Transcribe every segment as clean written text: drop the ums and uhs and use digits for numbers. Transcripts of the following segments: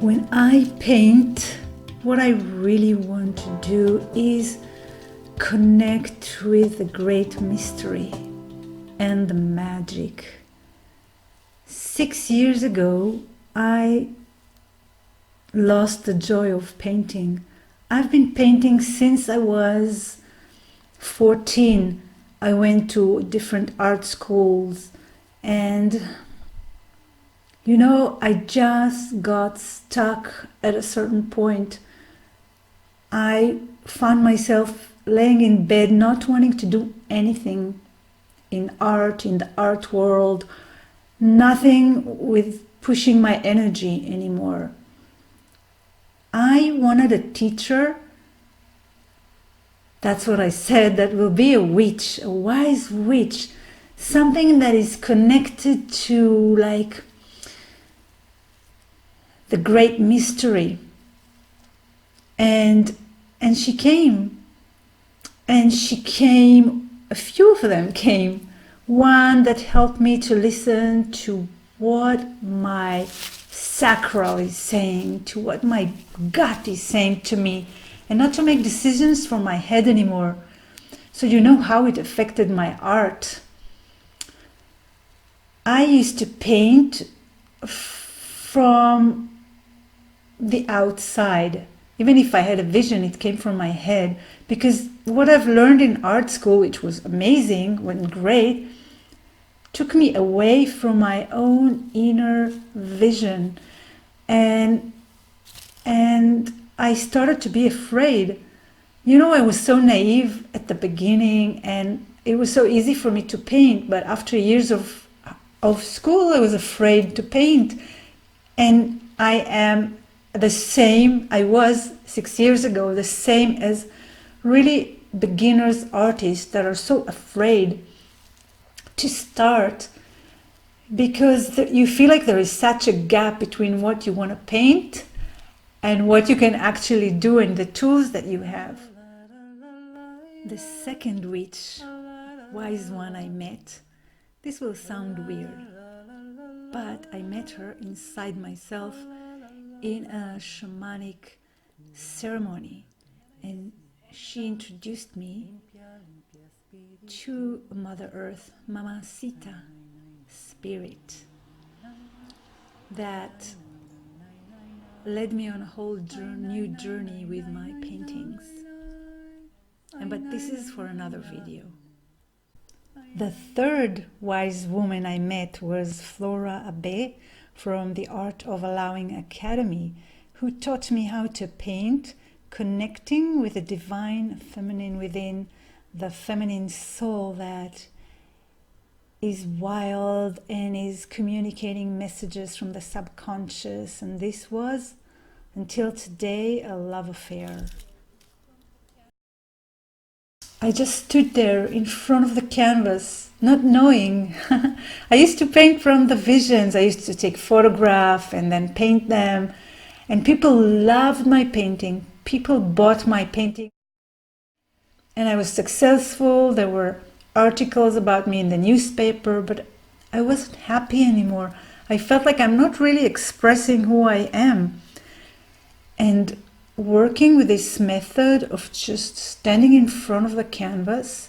When I paint, what I really want to do is connect with the great mystery and the magic. 6 years ago, I lost the joy of painting. I've been painting since I was 14. I went to different art schools and I just got stuck at a certain point. I found myself laying in bed, not wanting to do anything in art, in the art world, nothing with pushing my energy anymore. I wanted a teacher. That's what I said, that will be a witch, a wise witch, something that is connected to like the great mystery. And she came, a few of them came. One that helped me to listen to what my sacral is saying, to what my gut is saying to me, and not to make decisions from my head anymore. So you know how it affected my art. I used to paint from the outside. Even if I had a vision, it came from my head, because what I've learned in art school, which was amazing, went great, took me away from my own inner vision, and I started to be afraid. I was so naive at the beginning, and it was so easy for me to paint, but after years of school, I was afraid to paint. And I am the same I was 6 years ago, the same as really beginners artists that are so afraid to start, because you feel like there is such a gap between what you want to paint and what you can actually do and the tools that you have. The second witch, wise one I met, this will sound weird, but I met her inside myself in a shamanic ceremony, and she introduced me to Mother Earth, Mamacita spirit, that led me on a whole new journey with my paintings. But this is for another video. The third wise woman I met was Flora Abe from the Art of Allowing Academy, who taught me how to paint, connecting with the divine feminine within, the feminine soul that is wild and is communicating messages from the subconscious. And this was, until today, a love affair. I just stood there in front of the canvas, not knowing. I used to paint from the visions. I used to take photographs and then paint them. And people loved my painting. People bought my painting. And I was successful. There were articles about me in the newspaper, but I wasn't happy anymore. I felt like I'm not really expressing who I am. And working with this method of just standing in front of the canvas,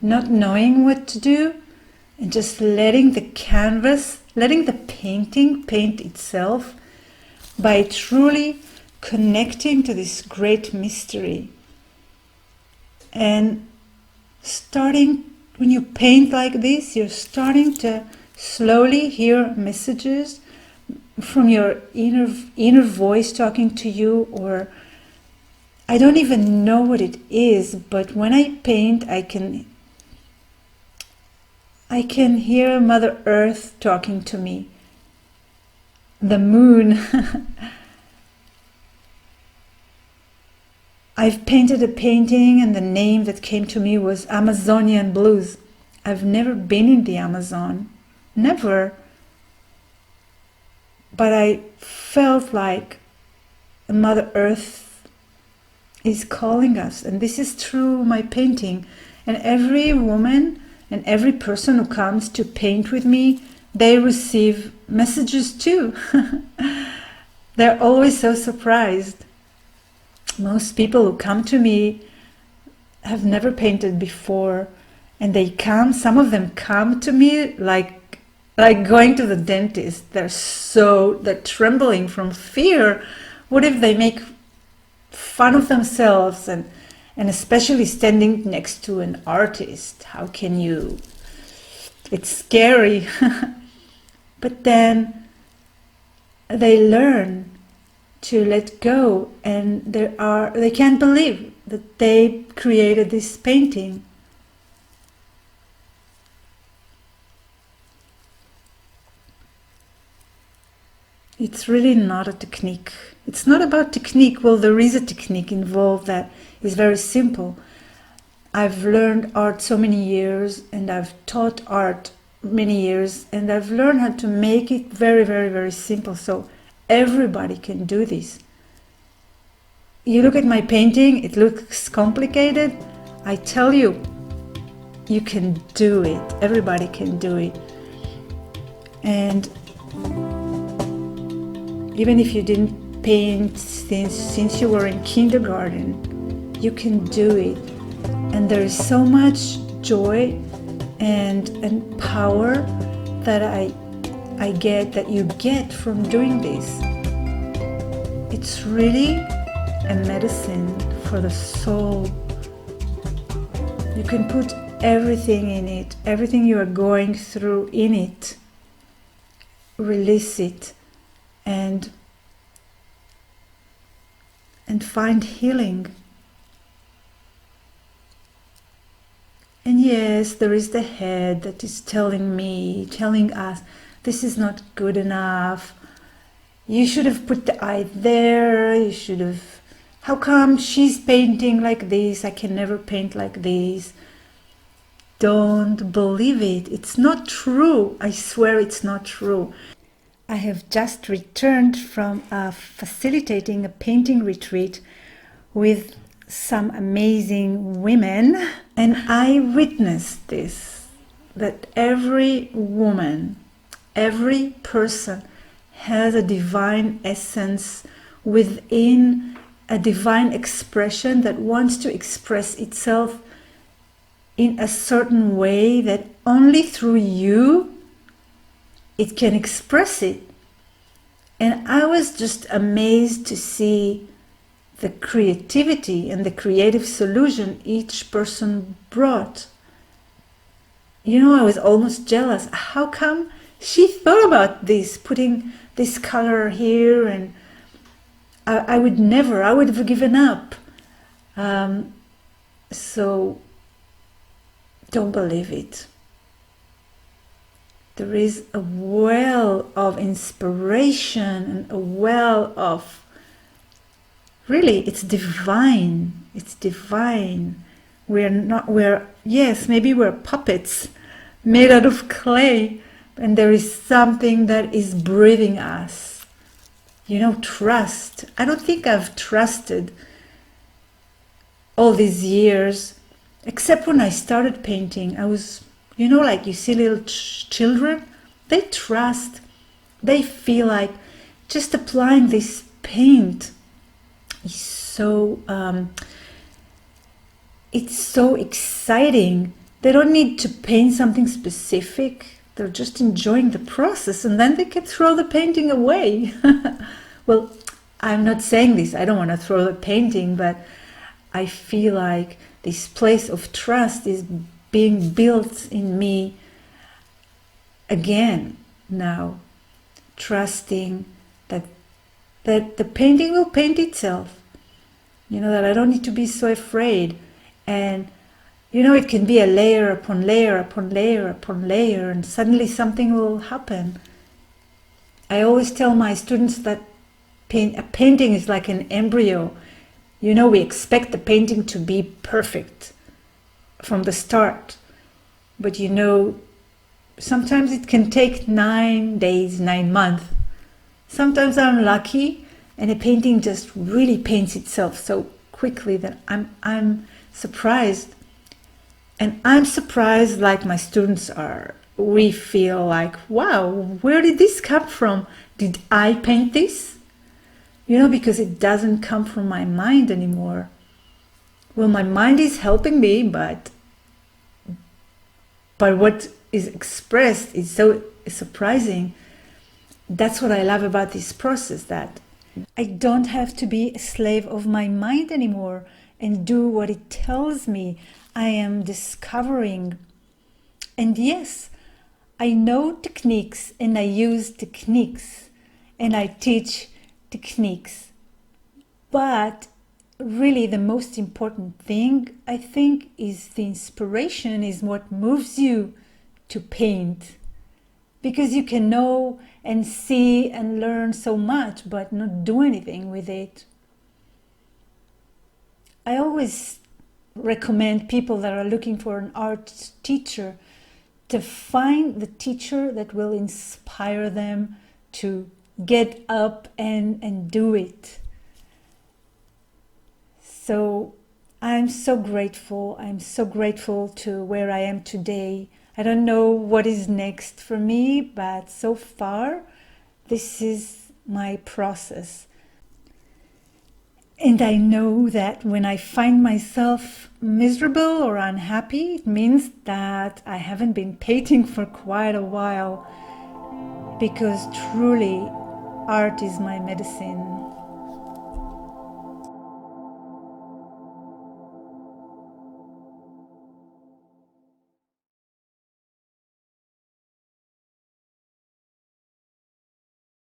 not knowing what to do, and just letting the canvas, letting the painting paint itself, by truly connecting to this great mystery. And starting, when you paint like this, you're starting to slowly hear messages from your inner voice talking to you, or I don't even know what it is, but when I paint, I can hear Mother Earth talking to me, the moon. I've painted a painting and the name that came to me was Amazonian Blues. I've never been in the Amazon, never. But I felt like Mother Earth is calling us. And this is through my painting. And every woman and every person who comes to paint with me, they receive messages too. They're always so surprised. Most people who come to me have never painted before, and some of them come to me like going to the dentist. They're trembling from fear. What if they make fun of themselves, and especially standing next to an artist? How can you? It's scary. But then they learn to let go, and they can't believe that they created this painting. It's really not a technique. It's not about technique. Well, there is a technique involved that is very simple. I've learned art so many years, and I've taught art many years, and I've learned how to make it very, very, very simple, so everybody can do this. You look at my painting, it looks complicated. I tell you, you can do it. Everybody can do it. And even if you didn't paint since you were in kindergarten, you can do it. And there is so much joy and power that you get from doing this. It's really a medicine for the soul. You can put everything in it, everything you are going through in it, release it, and find healing. And yes, there is the head that is telling us, this is not good enough. You should have put the eye there. You should have. How come she's painting like this? I can never paint like this. Don't believe it. It's not true. I swear it's not true. I have just returned from facilitating a painting retreat with some amazing women, and I witnessed this, that every woman, every person has a divine essence within, a divine expression that wants to express itself in a certain way that only through you it can express it. And I was just amazed to see the creativity and the creative solution each person brought. You know, I was almost jealous. How come she thought about this, putting this color here? And I would have given up. So don't believe it. There is a well of inspiration and a well of, really, it's divine. It's divine. Yes, maybe we're puppets made out of clay, and there is something that is breathing us. You know, trust. I don't think I've trusted all these years, except when I started painting. I was, you know, like you see little children, they trust. They feel like just applying this paint is so, it's so exciting. They don't need to paint something specific. They're just enjoying the process, and then they can throw the painting away. Well, I'm not saying this. I don't want to throw the painting, but I feel like this place of trust is being built in me again now, trusting that the painting will paint itself. You know, that I don't need to be so afraid. And you know, it can be a layer upon layer upon layer upon layer, and suddenly something will happen. I always tell my students that a painting is like an embryo. You know, we expect the painting to be perfect from the start. But you know, sometimes it can take 9 days, 9 months. Sometimes I'm lucky and a painting just really paints itself so quickly that I'm surprised. And I'm surprised like my students are. We feel like, wow, where did this come from? Did I paint this? because it doesn't come from my mind anymore. Well, my mind is helping me, but what is expressed is so surprising. That's what I love about this process, that I don't have to be a slave of my mind anymore and do what it tells me. I am discovering. And yes, I know techniques and I use techniques and I teach techniques. But really the most important thing, I think, is the inspiration, is what moves you to paint. Because you can know and see and learn so much, but not do anything with it. I always recommend people that are looking for an art teacher to find the teacher that will inspire them to get up and do it. So I'm so grateful. I'm so grateful to where I am today. I don't know what is next for me, but so far, this is my process. And I know that when I find myself miserable or unhappy, it means that I haven't been painting for quite a while, because truly art is my medicine.